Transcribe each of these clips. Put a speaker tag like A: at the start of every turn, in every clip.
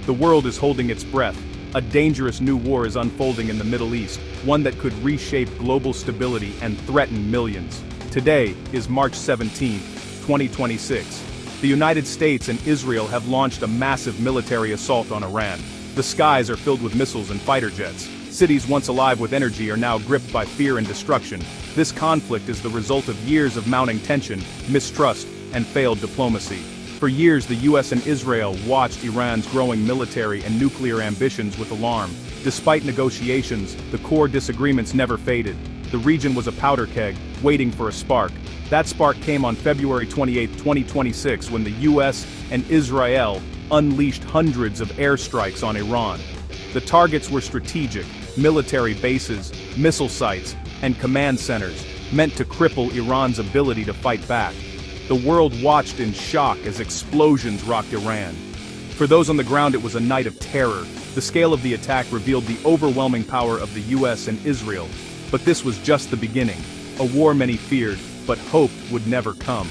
A: The world is holding its breath. A dangerous new war is unfolding in the Middle East, one that could reshape global stability and threaten millions. Today is March 17, 2026. The United States and Israel have launched a massive military assault on Iran. The skies are filled with missiles and fighter jets. Cities once alive with energy are now gripped by fear and destruction. This conflict is the result of years of mounting tension, mistrust, and failed diplomacy. For years, the US and Israel watched Iran's growing military and nuclear ambitions with alarm. Despite negotiations, the core disagreements never faded. The region was a powder keg, waiting for a spark. That spark came on February 28, 2026, when the US and Israel unleashed hundreds of airstrikes on Iran. The targets were strategic: military bases, missile sites, and command centers, meant to cripple Iran's ability to fight back. The world watched in shock as explosions rocked Iran. For those on the ground, it was a night of terror. The scale of the attack revealed the overwhelming power of the US and Israel. But this was just the beginning. A war many feared, but hoped would never come.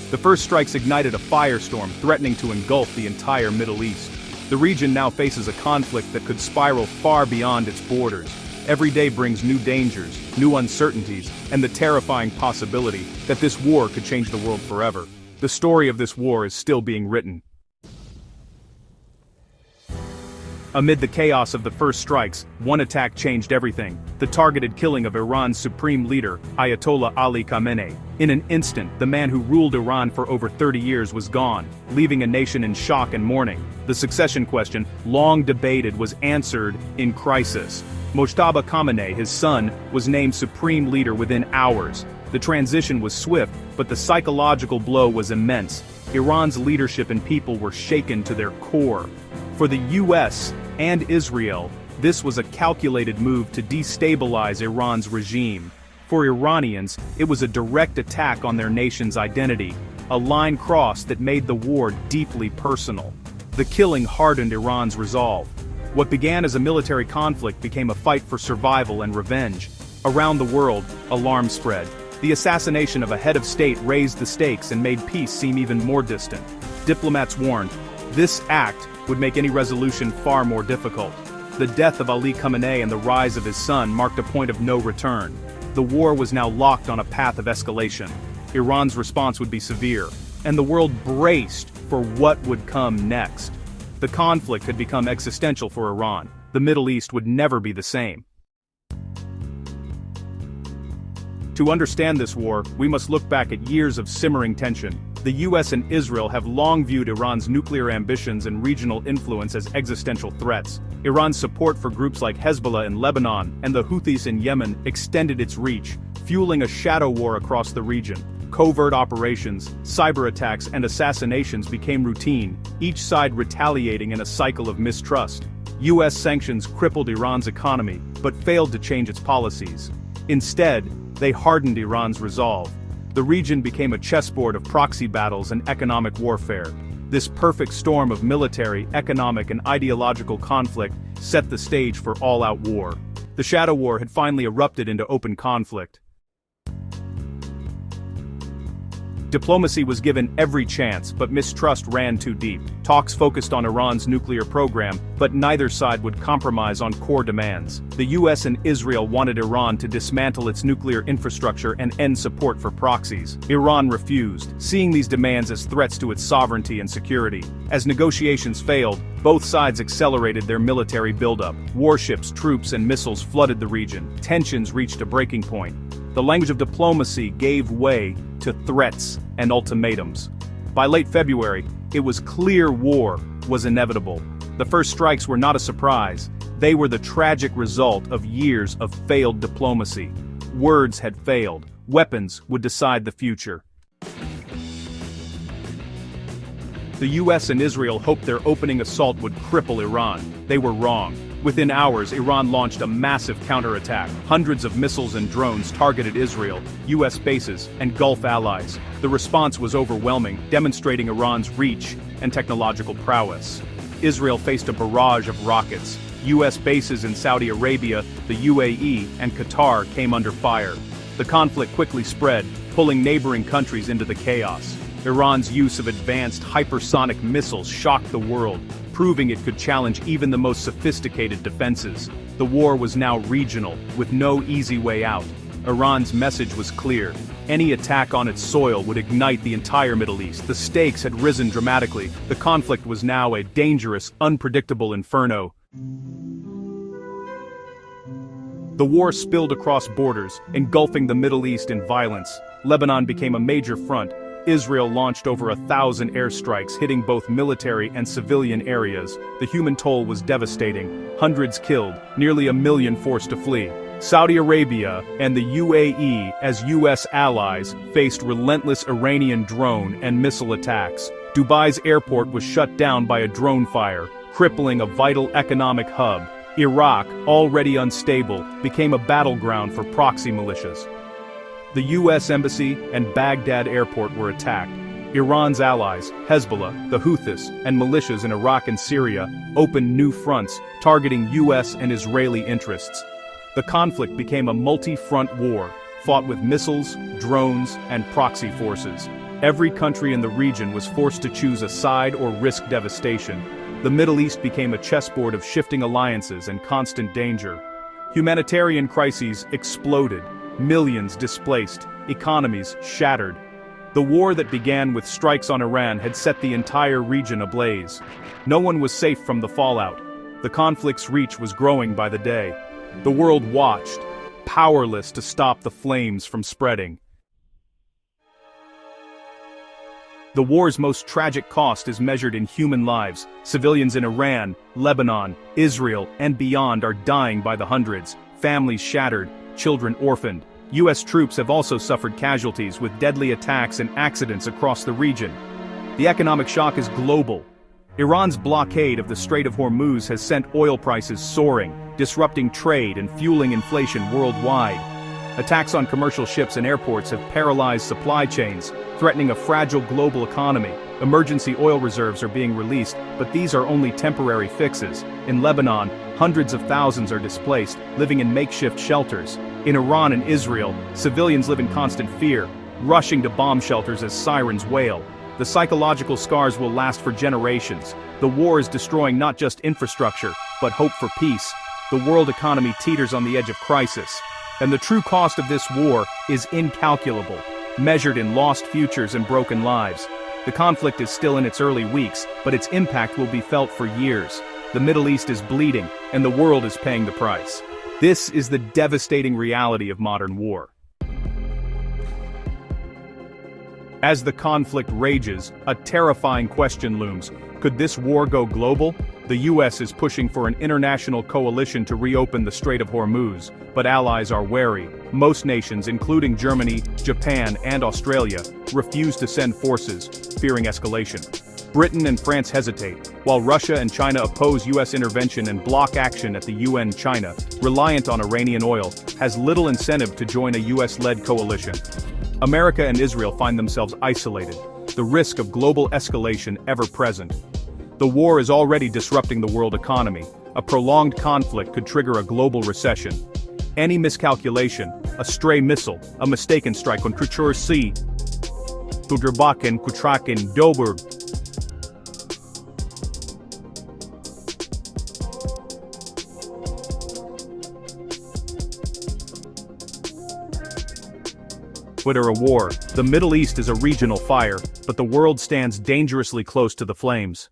A: The first strikes ignited a firestorm threatening to engulf the entire Middle East. The region now faces a conflict that could spiral far beyond its borders. Every day brings new dangers, new uncertainties, and the terrifying possibility that this war could change the world forever. The story of this war is still being written. Amid the chaos of the first strikes, one attack changed everything: the targeted killing of Iran's supreme leader, Ayatollah Ali Khamenei. In an instant, the man who ruled Iran for over 30 years was gone, leaving a nation in shock and mourning. The succession question, long debated, was answered in crisis. Mojtaba Khamenei, his son, was named supreme leader within hours. The transition was swift, but the psychological blow was immense. Iran's leadership and people were shaken to their core. For the US and Israel, this was a calculated move to destabilize Iran's regime. For Iranians, it was a direct attack on their nation's identity, a line crossed that made the war deeply personal. The killing hardened Iran's resolve. What began as a military conflict became a fight for survival and revenge. Around the world, alarm spread. The assassination of a head of state raised the stakes and made peace seem even more distant. Diplomats warned, this act would make any resolution far more difficult. The death of Ali Khamenei and the rise of his son marked a point of no return. The war was now locked on a path of escalation. Iran's response would be severe, and the world braced for what would come next. The conflict had become existential for Iran. The Middle East would never be the same. To understand this war, we must look back at years of simmering tension. The US and Israel have long viewed Iran's nuclear ambitions and regional influence as existential threats. Iran's support for groups like Hezbollah in Lebanon and the Houthis in Yemen extended its reach, fueling a shadow war across the region. Covert operations, cyber attacks, and assassinations became routine, each side retaliating in a cycle of mistrust. US sanctions crippled Iran's economy, but failed to change its policies. Instead, they hardened Iran's resolve. The region became a chessboard of proxy battles and economic warfare. This perfect storm of military, economic, and ideological conflict set the stage for all-out war. The shadow war had finally erupted into open conflict. Diplomacy was given every chance, but mistrust ran too deep. Talks focused on Iran's nuclear program, but neither side would compromise on core demands. The US and Israel wanted Iran to dismantle its nuclear infrastructure and end support for proxies. Iran refused, seeing these demands as threats to its sovereignty and security. As negotiations failed, both sides accelerated their military buildup. Warships, troops, and missiles flooded the region. Tensions reached a breaking point. The language of diplomacy gave way to threats and ultimatums. By late February, it was clear war was inevitable. The first strikes were not a surprise. They were the tragic result of years of failed diplomacy. Words had failed. Weapons would decide the future. The US and Israel hoped their opening assault would cripple Iran. They were wrong. Within hours, Iran launched a massive counterattack. Hundreds of missiles and drones targeted Israel, US bases, and Gulf allies. The response was overwhelming, demonstrating Iran's reach and technological prowess. Israel faced a barrage of rockets. US bases in Saudi Arabia, the UAE, and Qatar came under fire. The conflict quickly spread, pulling neighboring countries into the chaos. Iran's use of advanced hypersonic missiles shocked the world. proving it could challenge even the most sophisticated defenses. The war was now regional, with no easy way out. Iran's message was clear. Any attack on its soil would ignite the entire Middle East. The stakes had risen dramatically. The conflict was now a dangerous, unpredictable inferno. The war spilled across borders, engulfing the Middle East in violence. Lebanon became a major front. Israel launched over 1,000 airstrikes, hitting both military and civilian areas. The human toll was devastating. Hundreds killed, nearly 1 million forced to flee. Saudi Arabia and the UAE, as U.S. allies, faced relentless Iranian drone and missile attacks. Dubai's airport was shut down by a drone fire, crippling a vital economic hub. Iraq, already unstable, became a battleground for proxy militias. The U.S. Embassy and Baghdad airport were attacked. Iran's allies, Hezbollah, the Houthis, and militias in Iraq and Syria, opened new fronts, targeting U.S. and Israeli interests. The conflict became a multi-front war, fought with missiles, drones, and proxy forces. Every country in the region was forced to choose a side or risk devastation. The Middle East became a chessboard of shifting alliances and constant danger. Humanitarian crises exploded, millions displaced, economies shattered. The war that began with strikes on Iran had set the entire region ablaze. No one was safe from the fallout. The conflict's reach was growing by the day. The world watched, powerless to stop the flames from spreading. The war's most tragic cost is measured in human lives. Civilians in Iran, Lebanon, Israel, and beyond are dying by the hundreds, families shattered, children orphaned. U.S. troops have also suffered casualties with deadly attacks and accidents across the region. The economic shock is global. Iran's blockade of the Strait of Hormuz has sent oil prices soaring, disrupting trade and fueling inflation worldwide. Attacks on commercial ships and airports have paralyzed supply chains, threatening a fragile global economy. Emergency oil reserves are being released, but these are only temporary fixes. In Lebanon, hundreds of thousands are displaced, living in makeshift shelters. In Iran and Israel, civilians live in constant fear, rushing to bomb shelters as sirens wail. The psychological scars will last for generations. The war is destroying not just infrastructure, but hope for peace. The world economy teeters on the edge of crisis. And the true cost of this war is incalculable, measured in lost futures and broken lives. The conflict is still in its early weeks, but its impact will be felt for years. The Middle East is bleeding, and the world is paying the price. This is the devastating reality of modern war. As the conflict rages, a terrifying question looms. Could this war go global? The U.S. is pushing for an international coalition to reopen the Strait of Hormuz, but allies are wary. Most nations, including Germany, Japan, and Australia, refuse to send forces, fearing escalation. Britain and France hesitate, while Russia and China oppose U.S. intervention and block action at the UN. China, reliant on Iranian oil, has little incentive to join a U.S.-led coalition. America and Israel find themselves isolated, the risk of global escalation ever present. The war is already disrupting the world economy. A prolonged conflict could trigger a global recession. Any miscalculation, a stray missile, a mistaken strike on Kuchur Sea, Tudrabakan Kutrakin Doberg, Twitter a war. The Middle East is a regional fire, but the world stands dangerously close to the flames.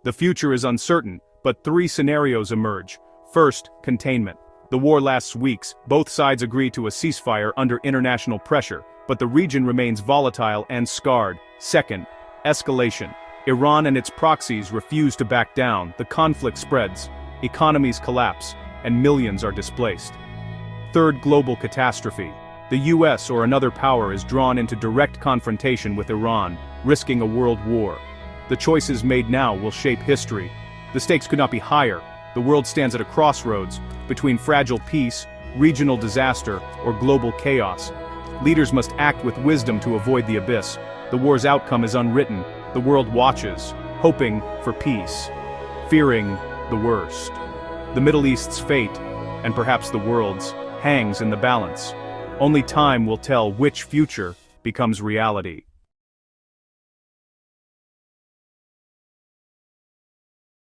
A: The future is uncertain, but 3 scenarios emerge. First, containment. The war lasts weeks, both sides agree to a ceasefire under international pressure, but the region remains volatile and scarred. Second, escalation. Iran and its proxies refuse to back down, the conflict spreads, economies collapse, and millions are displaced. Third, global catastrophe. The US or another power is drawn into direct confrontation with Iran, risking a world war. The choices made now will shape history. The stakes could not be higher. The world stands at a crossroads, between fragile peace, regional disaster, or global chaos. Leaders must act with wisdom to avoid the abyss. The war's outcome is unwritten. The world watches, hoping for peace, fearing the worst. The Middle East's fate, and perhaps the world's, hangs in the balance. Only time will tell which future becomes reality.